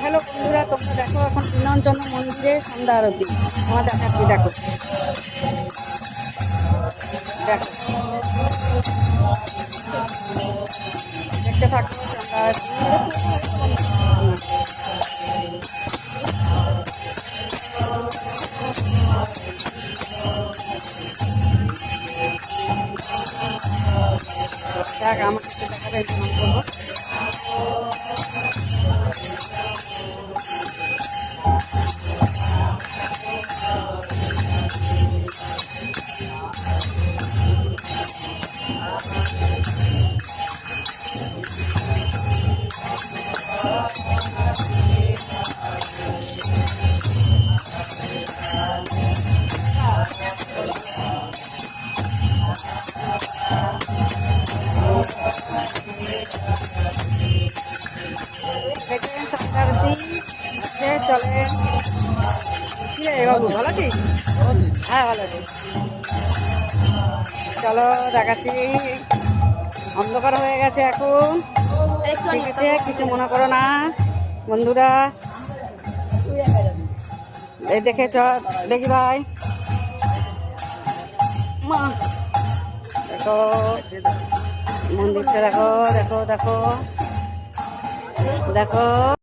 Hello বন্ধুরা, তোমরা দেখো এখন বৃন্দাবনচন্দ্র মন্দিরে সন্ধ্যা আরতি তোমার দেখাচ্ছি। দেখো দেখো দেখতে থাকো সন্ধ্যা আরতি। দেখ আমাকে একটু দেখাবে, প্রণাম করবো। দেখেন সন্ধ্যা আরতি আজকে চলে। কি রে বাবু, ভালো আছিস? হ্যাঁ ভালো আছি। চলো দেখাচ্ছি। অন্ধকার হয়ে গেছে এখন, ঠিক আছে? কিছু মনে করো না বন্ধুরা। এই দেখে দেখি ভাই, মা দেখো মন্দিরটা, দেখো দেখো দেখো দেখো।